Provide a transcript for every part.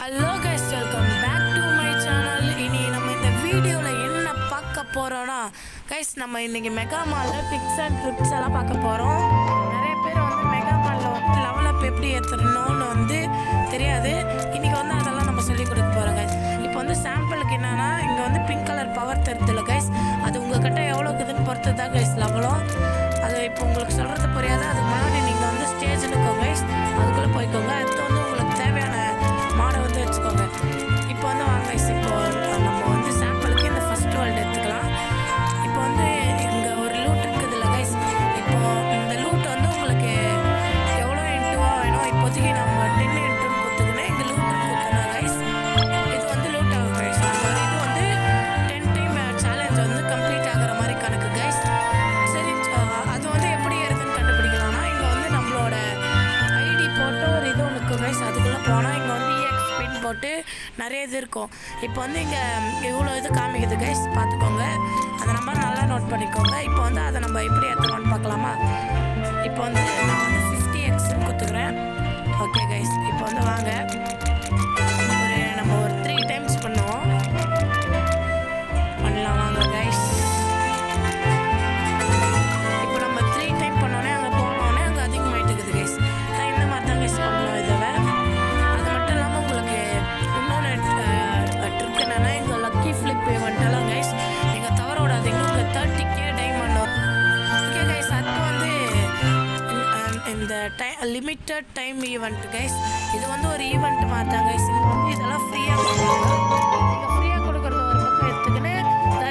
Hello guys, welcome back to my channel. இனி நம்ம இந்த வீடியோவில் என்ன பார்க்க போகிறோன்னா கைஸ், நம்ம இன்றைக்கி மெகா மாலில் டிப்ஸ் அண்ட் ட்ரிப்ஸ் எல்லாம் பார்க்க போகிறோம். நிறைய பேர் வந்து மெகா மாலில் வந்து லெவல் அப் எப்படி ஏற்றணும்னு வந்து தெரியாது. இன்றைக்கி வந்து அதெல்லாம் நம்ம சொல்லிக் கொடுக்க போகிறோம் கைஸ். இப்போ வந்து சாம்பிளுக்கு என்னென்னா, இங்கே வந்து பிங்க் கலர் பவர் தருதில்ல கைஸ், அது உங்கள்கிட்ட எவ்வளோ இருக்குதுன்னு பொறுத்து தான் கைஸ் லெவலும். அது இப்போ உங்களுக்கு சொல்கிறது புரியாது. அதுக்கு முன்னாடி நீங்கள் வந்து ஸ்டேஜில் இருக்கோங்க கைஸ், அதுக்குள்ளே போய்க்கோங்க. அடுத்து வந்து உங்களுக்கு தேவையான மாடை வந்து வச்சுக்கோங்க. இப்போ வந்து வாங்க கைஸ், இப்போ நம்ம வந்து சாம்பிளுக்கு இந்த ஃபர்ஸ்ட் வேர்ல்டு எடுத்துக்கலாம். இப்போ வந்து இங்கே ஒரு லூட் இருக்குது இல்லை கைஸ், இப்போ இந்த லூட் வந்து உங்களுக்கு எவ்வளோ இன்ட்டுவாக வேணும். இப்போதைக்கு நம்ம 10 இன்ட்டுன்னு கொடுத்துக்கினேன், இங்கே லூட்டுன்னு கொடுத்தோம் கைஸ். இது வந்து லூட் ஆகும் கைஸ். இது வந்து 10 டைம் சேலஞ்ச் வந்து கம்ப்ளீட் ஆகிற மாதிரி கணக்கு கைஸ். சரி, அது வந்து எப்படி இருக்குதுன்னு கண்டுபிடிக்கலாம்னா, இங்கே வந்து நம்மளோட ஐடி போட்டு ஒரு இது ஒன்று இருக்கும் கைஸ். அதுக்குள்ளே போனால் இங்கே வந்து பின் போட்டு நிறைய இது இருக்கும். இப்போ வந்து இங்கே இவ்வளோ இது காமிக்குது கைஸ், பார்த்துக்கோங்க. அந்த நம்பர் நல்லா நோட் பண்ணிக்கோங்க. இப்போ வந்து அதை நம்ம எப்படி ஏற்றலாம்னு பார்க்கலாமா. இப்போ வந்து நான் வந்து 50xன்னு கொடுத்துக்கிறேன். ஓகே கைஸ், இப்போ வந்து வாங்க நம்ம ஒரு 3 டைம்ஸ் பண்ணலாம் வாங்க கைஸ். இப்போ நம்ம 3 டைம் பண்ணோன்னே அங்கே போனோடனே அங்கே அதிகமாகிட்டு இருக்குது கைஸ். நான் இந்த மாதிரி தான் கைஸ் பண்ணலாம். இதுவே அது மட்டும் இல்லாமல் உங்களுக்கு இன்னொன்று ட்ரிக் என்னென்னா, எங்கள் லக்கி ஃப்ளிப் ஈவெண்ட்டெல்லாம் கைஸ் நீங்கள் தவற விடாதீங்க. உங்கள் 30k டைமண்ட் வரும். ஓகே கைஸ், அது வந்து இந்த லிமிட்டட் டைம் ஈவெண்ட் கைஸ். இது வந்து ஒரு ஈவெண்ட் மாதிரி தான் கைஸ். இங்கே வந்து இதெல்லாம் ஃப்ரீயாக கொடுப்பாங்க. நீங்கள் ஃப்ரீயாக கொடுக்குறது ஒரு பக்கம் எடுத்துக்கின்னு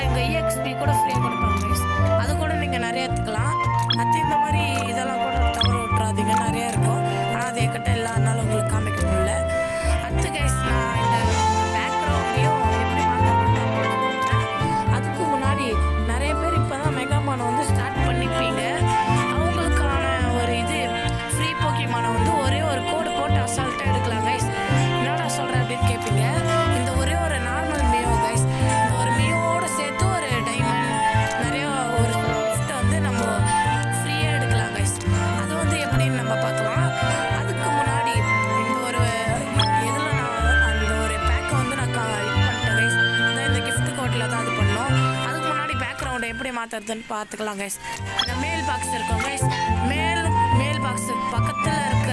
எங்கள் EXP கூட ஃப்ரீயாக கொடுப்பாங்க கைஸ். அது கூட நீங்கள் நிறைய எடுத்துக்கலாம். அது இந்த மாதிரி இதெல்லாம் கூட தவற விட்றாதீங்க, நிறையா இருக்கும். ஆனால் அது என்கிட்ட இல்லாதனால உங்களுக்கு காமிக்க முடியல. அடுத்து கைஸ், நான் இந்த பேக்ரவுண்டையும் எப்படி மாற்ற, அதுக்கு முன்னாடி நிறைய பேர் இப்போ தான் மெகாமானை வந்து ஸ்டார்ட் பண்ணிப்பீங்க. அவங்களுக்கான ஒரு இது ஃப்ரீ போக்கிமானை வந்து ஒரே ஒரு கோடு போட்டு அசால்ட்டாக எடுக்கலாம் கைஸ். என்னடா சொல்கிறேன் அப்படின்னு கேட்பீங்க. இந்த ஒரே ஒரு நார்மல் மியோ கைஸ், இந்த ஒரு மியோவோடு சேர்த்து ஒரு டைமண்ட் நிறைய ஒரு கிஃப்ட்டை வந்து நம்ம ஃப்ரீயாக எடுக்கலாம் கைஸ். அது வந்து எப்படின்னு நம்ம பார்க்கலாம். அதுக்கு முன்னாடி இந்த ஒரு இதில் நான் அந்த ஒரு பேக்கை வந்து நான் இது பண்ணிட்டேன் கைஸ். இந்த கிஃப்ட் கோட்டில் தான் அது பண்ணோம். அதுக்கு முன்னாடி பேக்ரவுண்டை எப்படி மாற்றுறதுன்னு பார்த்துக்கலாம் கைஸ். இந்த மேல் பாக்ஸ் இருக்கும் கைஸ், மேல் பாக்ஸு பக்கத்தில் இருக்க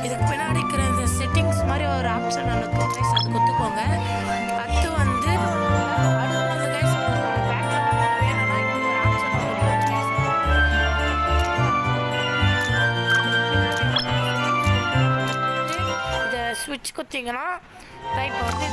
இதுக்கு பின்னாடி இருக்கிற இந்த செட்டிங்ஸ் மாதிரி ஒரு ஆப்ஷன் இருக்கும் கைஸ், அது கொடுத்துக்கோங்க. அடுத்து வந்து கைஸ் பேக்ரவுண்ட் வேணும்னா இந்த ஒரு ஆப்ஷன் இருக்கும் கைஸ். இதை ஸ்விட்ச் குத்திங்கன்னா ரைட் வந்து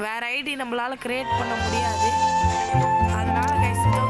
வேற ஐடி நம்மளால கிரியேட் பண்ண முடியாது. அதனால கைஸ் இதோ